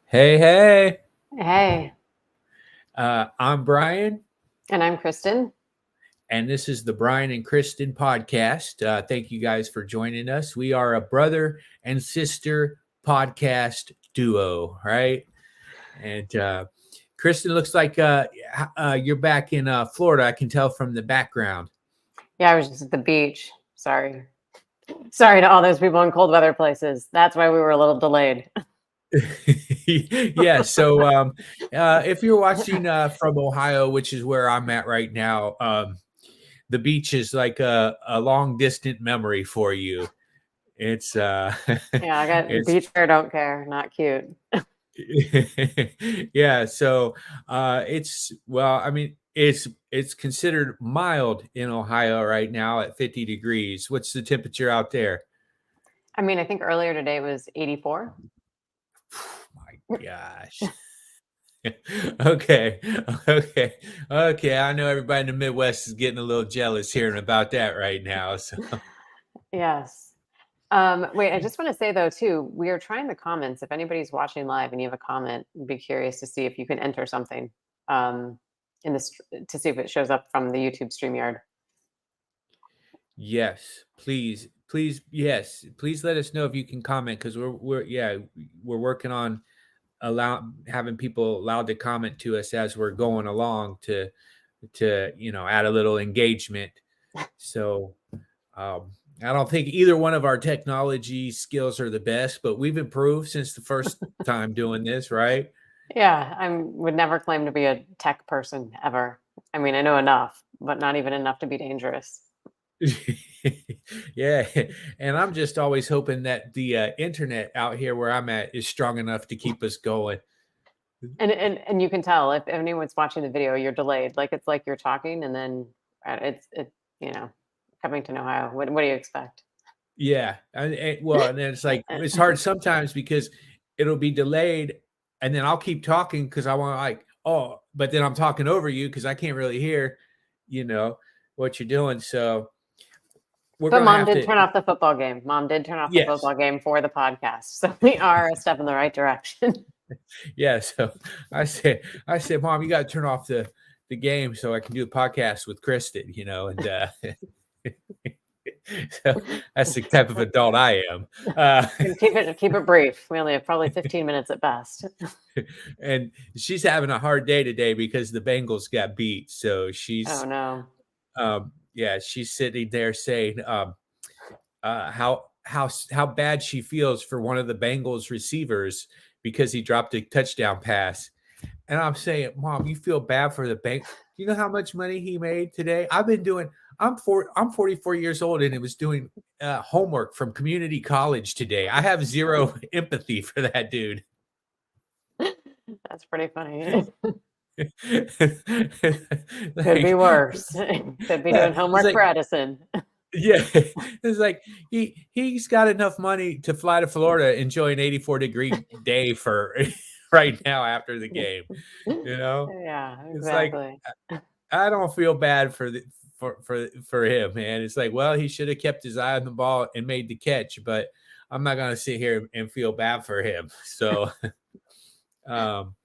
Hey, hey. Hey, I'm Brian, and I'm Kristen. and this is the Brian and Kristen podcast. Thank you guys for joining us. We are a brother and sister podcast duo, right? And Kristen, looks like you're back in Florida. I can tell from the background. Yeah, I was just at the beach. Sorry. Sorry to all those people in cold weather places. That's why we were a little delayed. Yeah, so if you're watching from Ohio, which is where I'm at right now, the beach is like a long distant memory for you. It's Yeah, I got it's beach hair, don't care. Not cute. yeah, it's well, I mean, it's considered mild in Ohio right now at 50 degrees. What's the temperature out there? I mean, I think earlier today was 84. My gosh. Okay, okay, okay. I know everybody in the Midwest is getting a little jealous hearing about that right now. So Yes. Wait, I just want to say though, too, we are trying the comments. If anybody's watching live and you have a comment, I'd be curious to see if you can enter something um, in this to see if it shows up from the YouTube StreamYard. yes, please, yes, please let us know if you can comment because we're working on having people allowed to comment to us as we're going along to add a little engagement. So I don't think either one of our technology skills are the best, but we've improved since the first time doing this, right? Yeah, I would never claim to be a tech person ever. I mean, I know enough, but not even enough to be dangerous. Yeah, and I'm just always hoping that the internet out here where I'm at is strong enough to keep us going. And you can tell if anyone's watching the video, you're delayed. Like it's like you're talking and then it's you know coming to Ohio. What do you expect? Yeah, well, and then it's like it's hard sometimes because it'll be delayed, and then I'll keep talking because I want like, oh, but then I'm talking over you because I can't really hear, you know, what you're doing. So we're But gonna mom have did to, turn off the football game. Mom did turn off the yes, football game for the podcast, so we are a step in the right direction. yeah. So I said, Mom, you got to turn off the game so I can do a podcast with Kristen, and so that's the type of adult I am. And keep it brief. We only have probably 15 minutes at best. And she's having a hard day today because the Bengals got beat. So Oh no. yeah, she's sitting there saying how bad she feels for one of the Bengals receivers because he dropped a touchdown pass. And I'm saying, Mom, you feel bad for the bank. You know how much money he made today? I'm 44 years old and it was doing homework from community college today. I have zero empathy for that dude. That's pretty funny. Could be like, worse. Could be doing it's homework like, for Edison. yeah, it's like he's got enough money to fly to Florida, enjoy an 84-degree day for right now after the game. You know, Yeah, it's like exactly. I don't feel bad for him, man. It's like, well, he should have kept his eye on the ball and made the catch, but I'm not gonna sit here and feel bad for him. So, um,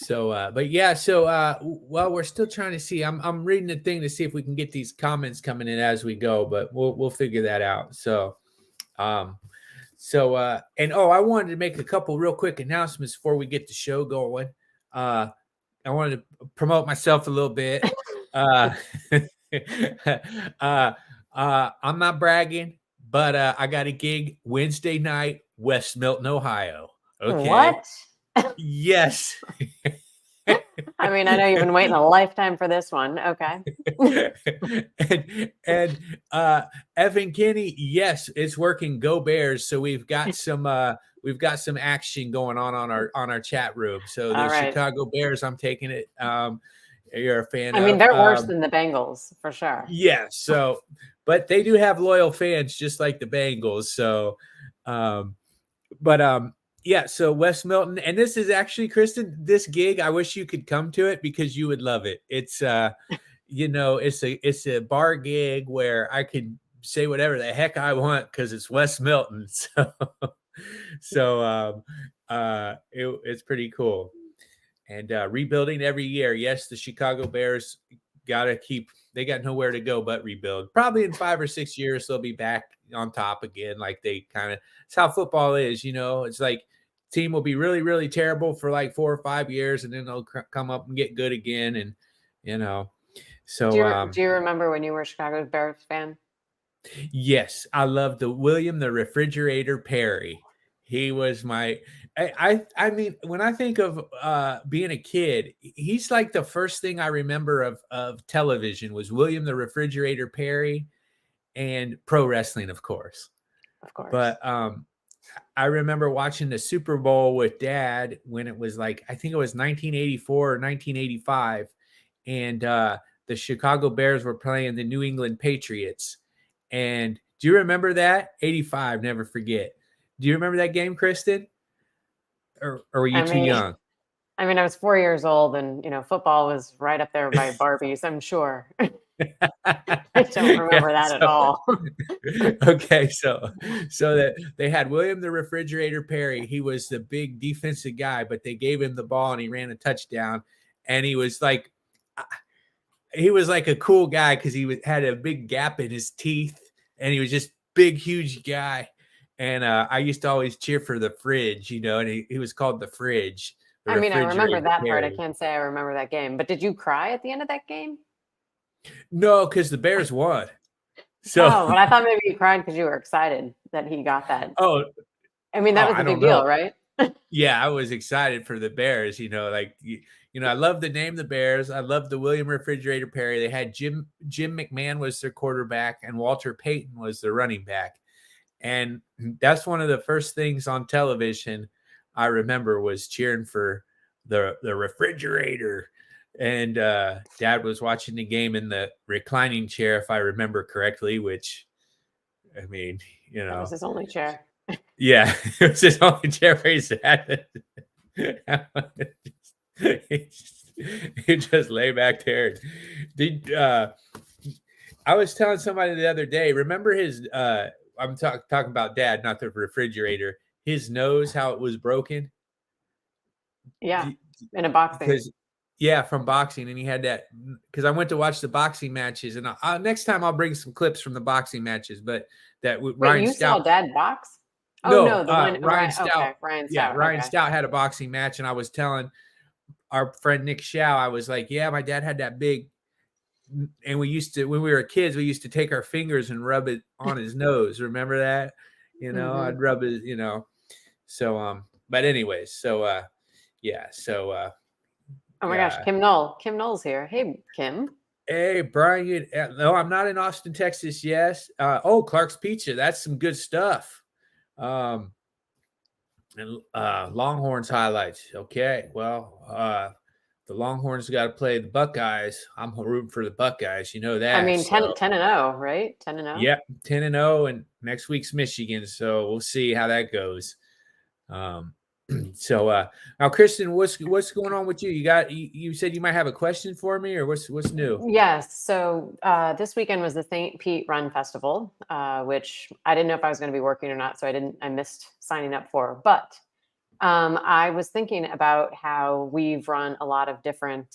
but yeah, well, we're still trying to see. I'm reading the thing to see if we can get these comments coming in as we go, but we'll figure that out. Um, and I wanted to make a couple real quick announcements before we get the show going. Uh, I wanted to promote myself a little bit. Uh, uh, I'm not bragging, but I got a gig Wednesday night, West Milton, Ohio. Okay. What? Yes. I mean, I know you've been waiting a lifetime for this one. Okay. and Evan Kinney, yes, it's working. Go Bears! So we've got some action going on our chat room. So All the right. Chicago Bears, I'm taking it. You're a fan I mean, of. they're worse than the Bengals for sure. Yeah. So, but they do have loyal fans, just like the Bengals. So, um, but yeah, so West Milton, and this is actually, Kristen, this gig, I wish you could come to it because you would love it. It's it's a bar gig where I could say whatever the heck I want because it's West Milton. So So it's pretty cool. And rebuilding every year. Yes, the Chicago Bears gotta keep. They got nowhere to go but rebuild. Probably in 5 or 6 years they'll be back on top again. Like they kind of. It's how football is. It's like team will be really really terrible for like 4 or 5 years, and then they'll come up and get good again. And you know, Do so you remember when you were a Chicago Bears fan? yes, I love the William the Refrigerator Perry. He was my I mean, when I think of being a kid, he's like the first thing I remember of television was William the Refrigerator Perry and pro wrestling, of course. Of course. But I remember watching the Super Bowl with dad when it was like I think it was 1984 or 1985, and the Chicago Bears were playing the New England Patriots. And do you remember that? 85, never forget. Do you remember that game, Kristen? Or were you I too mean, young? I was 4 years old, and football was right up there by Barbies. I'm sure. I don't Yeah, remember that at all. okay, so that they had William the Refrigerator Perry. He was the big defensive guy, but they gave him the ball and he ran a touchdown. And he was like a cool guy because had a big gap in his teeth, and he was just big, huge guy. And I used to always cheer for the fridge, and he was called the fridge, the I remember refrigerator that part. I Perry. can't say I remember that game. But did you cry at the end of that game? No, because the Bears won. So, Oh, but I thought maybe you cried because you were excited that he got that. oh, That was I the big don't know. deal, right? Yeah, I was excited for the Bears. I love the name the Bears. I love the William Refrigerator Perry. They had Jim McMahon was their quarterback, and Walter Payton was the running back. And that's one of the first things on television I remember was cheering for the refrigerator. And dad was watching the game in the reclining chair, if I remember correctly, which I mean, That was his only chair. yeah, it was his only chair where he sat. he just lay back there. Did I was telling somebody the other day, remember his I'm talking about dad, not the refrigerator. His nose, how it was broken. Yeah, in a boxing. Because yeah, from boxing, and he had that because I went to watch the boxing matches, and next time I'll bring some clips from the boxing matches. But that Wait, Ryan you saw Stout, Dad box? Oh no, no, the one Ryan Ryan. Stout, Okay, Ryan yeah, Stout. Ryan Okay. Stout had a boxing match, and I was telling our friend Nick Shaw, I was like, yeah, my dad had that big, and we used to when we were kids, we used to take our fingers and rub it on his nose. Remember that? Mm-hmm. I'd rub it, So but anyways, so yeah, so Oh my gosh, yeah. Kim Knoll's here. Hey, Kim. Hey, Brian. No, I'm not in Austin, Texas. Yes. Clark's Pizza. That's some good stuff. And Longhorns highlights. Okay. Well, the Longhorns got to play the Buckeyes. I'm rooting for the Buckeyes. You know I that. mean, So, 10-0, right? 10-0. yep, 10-0, and next week's Michigan. So we'll see how that goes. Um, so now, Kristen, what's going on with you? You said you might have a question for me, or what's new? Yes. So this weekend was the St. Pete Run Festival, which I didn't know if I was going to be working or not, so I missed signing up for. But I was thinking about how we've run a lot of different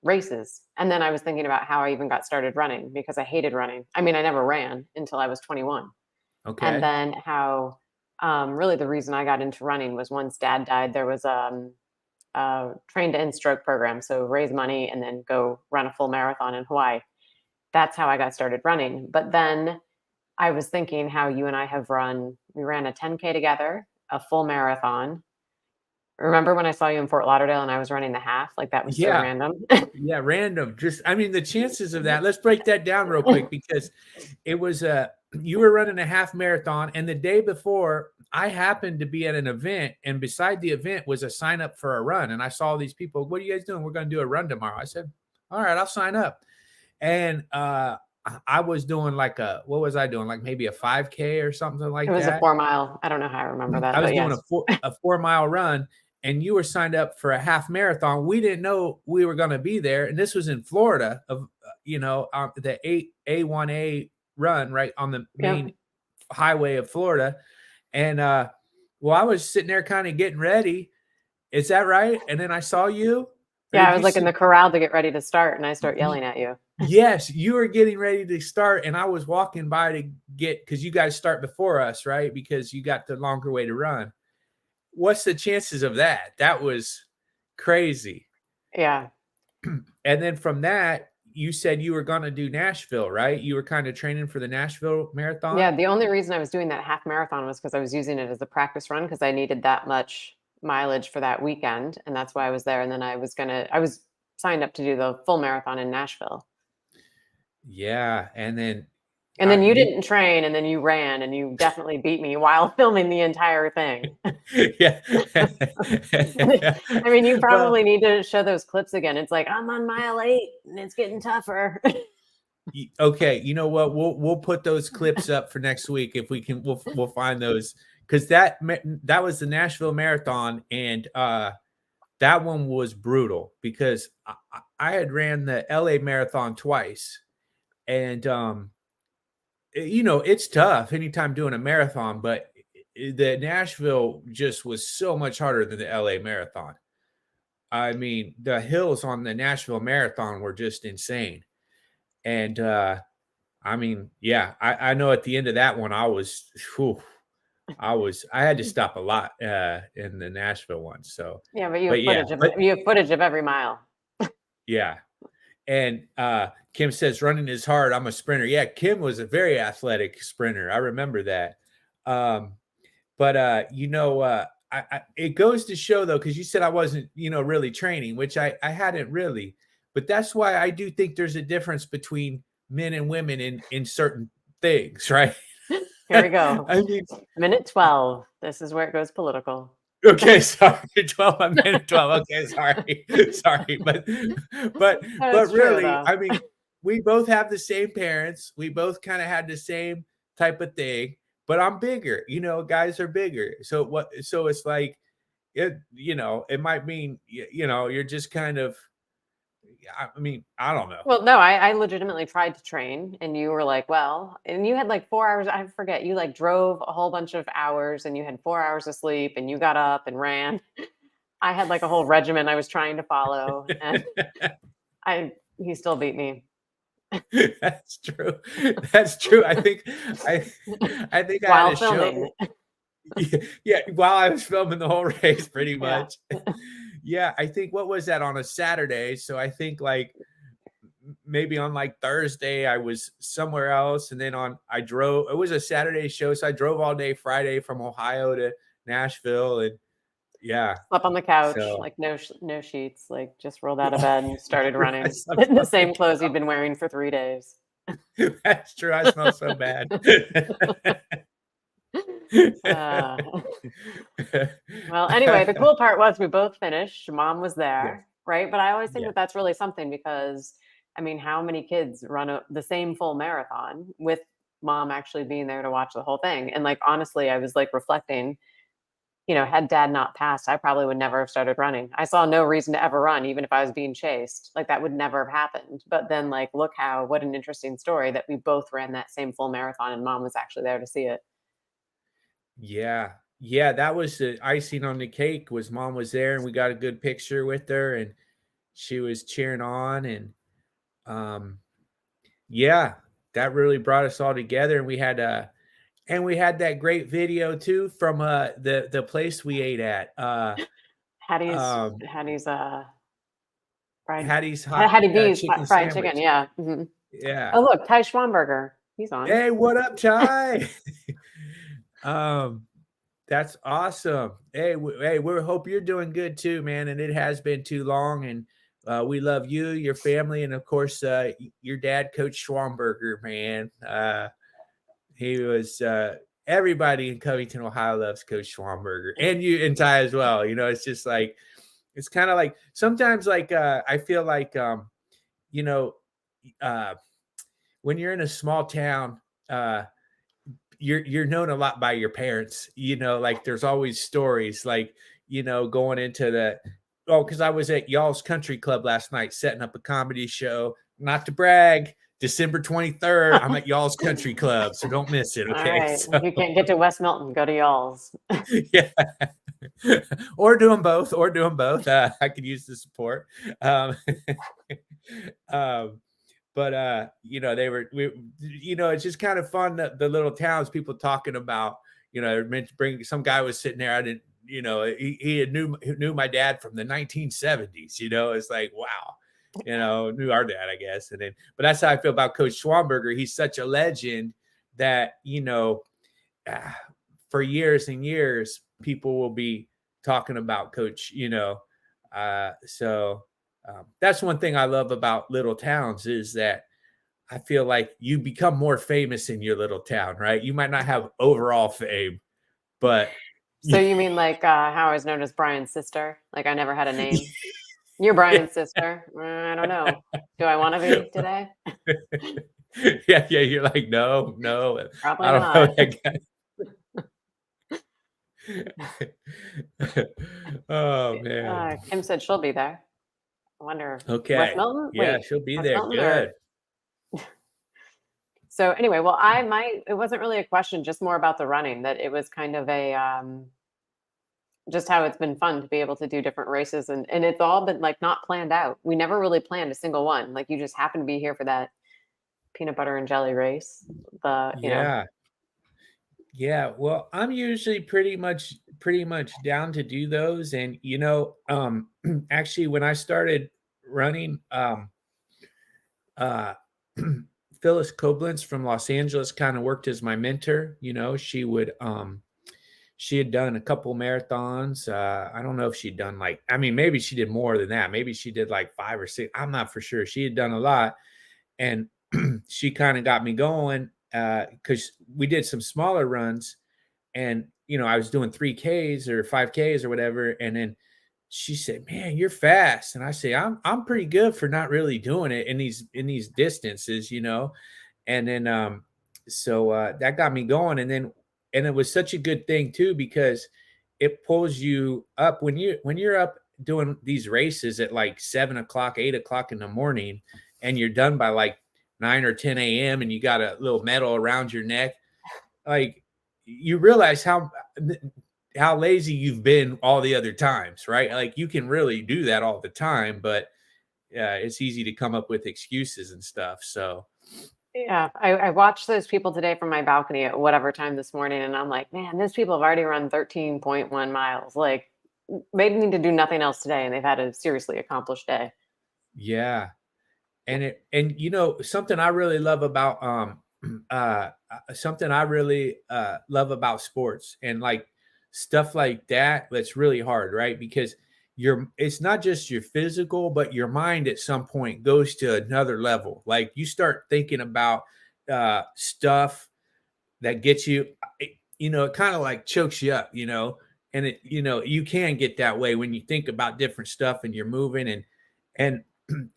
races, and then I was thinking about how I even got started running because I hated running. I mean, I never ran until I was 21, and Okay. then how really the reason I got into running was once Dad died. There was train to end stroke program. So raise money and then go run a full marathon in Hawaii. That's how I got started running. But then I was thinking how you and I we ran a 10K together, a full marathon. Remember when I saw you in Fort Lauderdale and I was running the half? Like that was so Yeah. random. Yeah, random. Just, I mean, the chances of that. Let's break that down real quick because it was you were running a half marathon, and the day before, I happened to be at an event, and beside the event was a sign up for a run, and I saw these people. What are you guys doing? We're going to do a run tomorrow. I said, all right, I'll sign up. And I was doing what was I doing? Like maybe a 5K or something It like was a that. 4 mile. I don't know how I remember that, I was but doing yes. a 4 mile run, and you were signed up for a half marathon. We didn't know we were going to be there, and this was in Florida. The A1A run right on the main Yep. highway of Florida, And well, I was sitting there kind of getting ready. Is that right? And then I saw you, or Yeah, did I was you like in see? the corral to get ready to start, and I start yelling at you. Yes, you were getting ready to start, and I was walking by to get, because you guys start before us, right? Because you got the longer way to run. What's the chances of that? That was crazy. Yeah. And then from that, you said you were going to do Nashville, right? You were kind of training for the Nashville Yeah, marathon. the only reason I was doing that half marathon was because I was using it as a practice run because I needed that much mileage for that weekend, and that's why I was there. And then I was signed up to do the full marathon in Nashville. Yeah, and then And then you you, didn't train, and then you ran, and you definitely beat me while filming the entire thing. yeah. I mean, you Well, probably need to show those clips again. It's like, I'm on mile 8 and it's getting tougher. okay, you know what? We'll put those clips up for next week if we can. We'll find those, because that was the Nashville Marathon, and that one was brutal because I had ran the LA Marathon twice, and you know, it's tough anytime doing a marathon, but the Nashville just was so much harder than the LA Marathon. I mean, the hills on the Nashville Marathon were just insane, and I mean, yeah, I know at the end of that one, whew, I had to stop a lot in the Nashville one. So, Yeah, but yeah, you have footage of every mile. yeah. And Kim says running is hard. I'm a sprinter. Yeah, Kim was a very athletic sprinter. I remember that. Um, but you know, it goes to show though, because you said I wasn't, you know, really training, which I hadn't really. But that's why I do think there's a difference between men and women in certain things, right? Here we go. I mean, Minute 12. This is where it goes political. okay, sorry, 12, a minute 12. Okay, sorry. Sorry, but That's true really, though. I mean, we both have the same parents. We both kind of had the same type of thing, but I'm bigger. You know, guys are bigger. So it's like it, you know, it might mean you know, you're just kind of, I mean, I don't know. Well, no, I legitimately tried to train, and you were like, well, and you had like 4 hours. I forget, you like drove a whole bunch of hours and you had 4 hours of sleep and you got up and ran. I had like a whole regimen I was trying to follow, and he still beat me. That's true. That's true. I I think I had While a show. filming. Yeah, yeah, while I was filming the whole race, pretty Yeah. much. Yeah, I think what was that on a Saturday? So I think like maybe on like Thursday I was somewhere else, and then on I drove. It was a Saturday show, so I drove all day Friday from Ohio to Nashville, and yeah, Slept on the couch, so like no sheets, like just rolled out of bed and started I running slept in the on the same clothes you'd couch. been wearing for 3 days. That's true. I smell so bad. Uh, well, anyway, the cool part was we both finished. Mom was Yes. there, right? But I always think Yeah. that that's really something because, I mean, how many kids run the same full marathon with mom actually being there to watch the whole thing? And like, honestly, I was like reflecting, had dad not passed, I probably would never have started running. I saw no reason to ever run, even if I was being chased. Like, that would never have happened. But then, like, look what an interesting story that we both ran that same full marathon and mom was actually there to see it. Yeah. Yeah, that was the icing on the cake, was mom was there and we got a good picture with her and she was cheering on, and um yeah, that really brought us all together, and we had that great video too from the place we ate at. Um Hattie's fried Hattie's hot Hattie B's chicken fried chicken. sandwich. Yeah. Mhm. Yeah. Oh, look, Ty Schwamberger. He's on. Hey, what up, Ty? um That's awesome. Hey, hey, we hope you're doing good too, man. And it has been too long. And we love you, your family, and of course, your dad, Coach Schwamberger, man. He was everybody in Covington, Ohio, loves Coach Schwamberger, and you and Ty as well. You know, it's just like it's kind of like sometimes, like I feel like you know, uh, when you're in a small town. You're known a lot by your parents, you know, like there's always stories like, you know, going into because I was at y'all's country club last night setting up a comedy show, not to brag, December 23rd, I'm at y'all's country club, so don't miss it. All Okay. right. So If you can't get to West Milton, go to y'all's. yeah. Or do them both, I could use the support. Um, um, but it's just kind of fun that the little towns, people talking about, meant to bring, some guy was sitting there. I didn't, he knew my dad from the 1970s. It's like, wow, knew our dad, I guess. And then, but that's how I feel about Coach Schwamberger. He's such a legend that, ah, for years and years, people will be talking about Coach, that's one thing I love about little towns, is that I feel like you become more famous in your little town, right? You might not have overall fame, but So you mean like how I was known as Brian's sister? Like I never had a name. You're Brian's sister. I don't know. Do I want to be today? yeah, you're like, no, Probably I don't know not. that guy. Oh man. Kim said she'll be there. I wonder, West Okay. Milton? Yeah, Wait, she'll be West there. Milton or Good. so anyway, well, it wasn't really a question, just more about the running, that it was kind of a just how it's been fun to be able to do different races, and it's all been like not planned out. We never really planned a single one. Like you just happened to be here for that peanut butter and jelly race. Yeah. Yeah, well, I'm usually pretty much down to do those. And actually, when I started running, uh Phyllis Koblenz from Los Angeles kind of worked as my mentor. She had done a couple marathons. I don't know if she'd done, like, I mean, maybe she did more than that. Maybe she did like 5 or 6. I'm not for sure. She had done a lot. And she kind of got me going, because we did some smaller runs. And I was doing 3Ks or 5Ks or whatever. And then she said, "Man, you're fast." And I say, I'm pretty good for not really doing it in these distances. And then that got me going. And it was such a good thing too, because it pulls you up when you're up doing these races at like 7 o'clock, 8 o'clock in the morning, and you're done by like 9 or 10 a.m. and you got a little medal around your neck. Like, you realize how lazy you've been all the other times, right? Like, you can really do that all the time, but it's easy to come up with excuses and stuff. So Yeah, I watched those people today from my balcony at whatever time this morning, and I'm like, man, those people have already run 13.1 miles. Like, they need to do nothing else today, and they've had a seriously accomplished day. yeah. And something I really love about love about sports, and like stuff like that, that's really hard, right? Because it's not just your physical, but your mind at some point goes to another level. Like, you start thinking about stuff that gets you, it kind of like chokes you up. And you can get that way when you think about different stuff and you're moving, and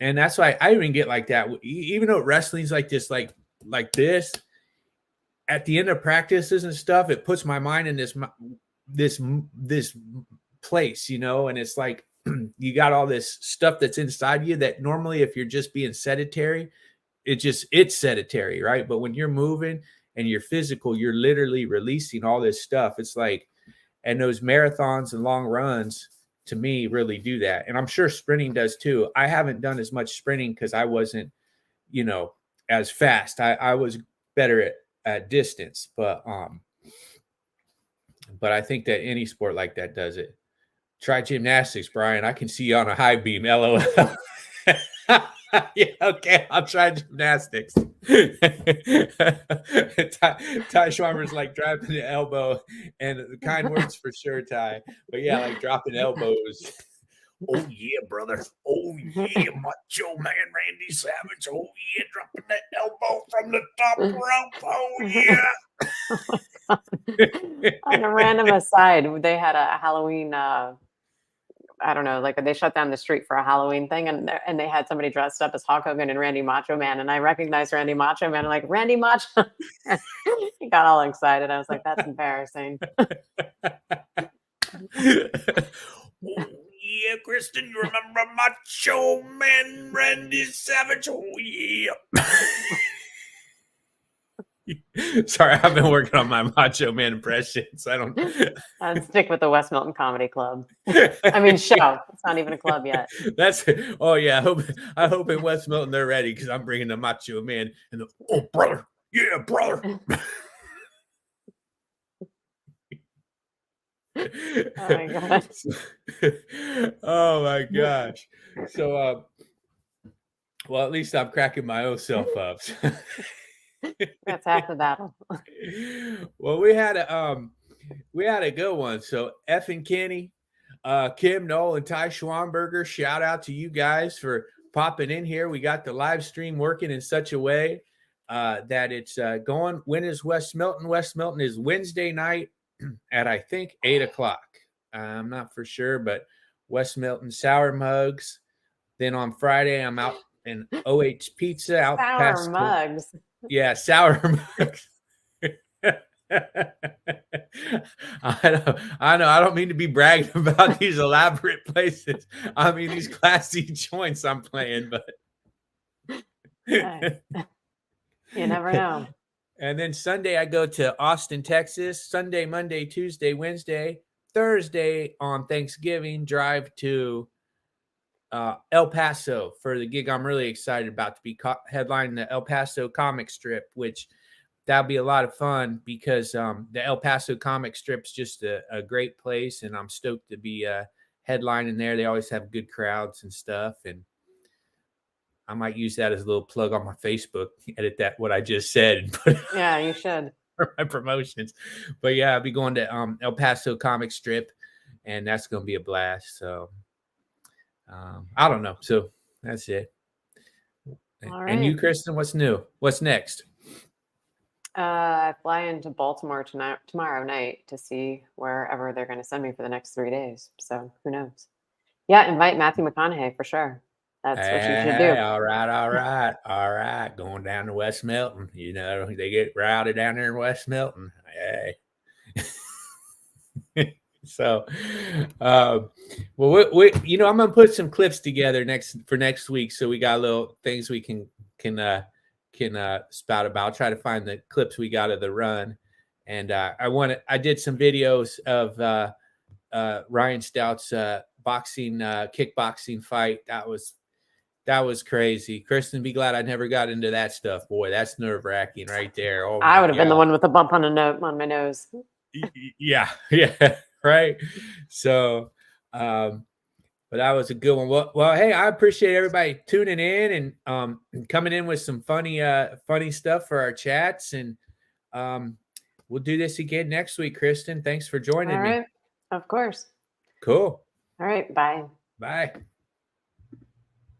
and that's why I even get like that. Even though wrestling's like this, like this, at the end of practices and stuff, it puts my mind in this place, and it's like you got all this stuff that's inside you that normally, if you're just being sedentary, it's sedentary, right? But when you're moving and you're physical, you're literally releasing all this stuff. It's like, and those marathons and long runs, to me, really do that. And I'm sure sprinting does too. I haven't done as much sprinting because I wasn't, as fast. I was better at distance, but I think that any sport like that does it. Try gymnastics, Brian. I can see you on a high beam. LOL. Yeah, okay. I'll try gymnastics. Ty Schwammer's like dropping the elbow, and kind words for sure, Ty. But yeah, like dropping elbows. Oh yeah, brother. Oh yeah, Macho Man Randy Savage. Oh yeah, dropping that elbow from the top rope. Oh yeah. On a random aside, they had a Halloween. I don't know, like they shut down the street for a Halloween thing, and they had somebody dressed up as Hulk Hogan and Randy Macho Man, and I recognized Randy Macho Man. I'm like, Randy Macho. He got all excited. I was like, that's embarrassing. Oh yeah, Kristen, you remember Macho Man Randy Savage? Oh, yeah. Sorry, I've been working on my Macho Man impressions. I don't. I'd stick with the West Milton Comedy Club. I mean, show. It's not even a club yet. That's oh yeah. I hope in West Milton they're ready because I'm bringing the Macho Man and the oh brother, yeah brother. Oh my god. Oh my gosh. So well, at least I'm cracking my own self up. That's half the battle. Well, we had a good one. So F and Kenny, Kim, Noel, and Ty Schwanberger, shout out to you guys for popping in here. We got the live stream working in such a way that it's going. When is West Milton? West Milton is Wednesday night at I think 8:00. I'm not for sure, but West Milton Sour Mugs. Then on Friday, I'm out in OH Pizza out Sour past. mugs. Yeah, Sour Mugs. I know. I don't mean to be bragging about these elaborate places. I mean these classy joints I'm playing, but Hey, you never know. And then Sunday I go to Austin, Texas. Sunday, Monday, Tuesday, Wednesday, Thursday on Thanksgiving, drive to El Paso for the gig I'm really excited about to be headlining the El Paso comic strip, which that'll be a lot of fun because the El Paso comic strip's just a great place, and I'm stoked to be headlining there. They always have good crowds and stuff, and I might use that as a little plug on my Facebook. Edit that what I just said and put it Yeah, you should. for my promotions. But yeah, I'll be going to El Paso comic strip, and that's going to be a blast. So I don't know. So that's it. All And you, right. Kristen, what's new? What's next? I fly into Baltimore tomorrow night to see wherever they're going to send me for the next 3 days. So who knows? Yeah, invite Matthew McConaughey for sure. That's what you should do. Hey, all right. Going down to West Milton. You know, they get rowdy down there in West Milton. Hey. So, well, you know, I'm gonna put some clips together next week, so we got little things we can spout about. I'll try to find the clips we got of the run, and I did some videos of Ryan Stout's kickboxing fight. That was crazy. Kristen, be glad I never got into that stuff. Boy, that's nerve wracking right there. Oh, I would have been the one with the bump on my nose. Yeah, right. So, but that was a good one. Well, hey, I appreciate everybody tuning in and coming in with some funny stuff for our chats, and we'll do this again next week. Kristen, thanks for joining me. Of course. Cool. All right, bye. Bye.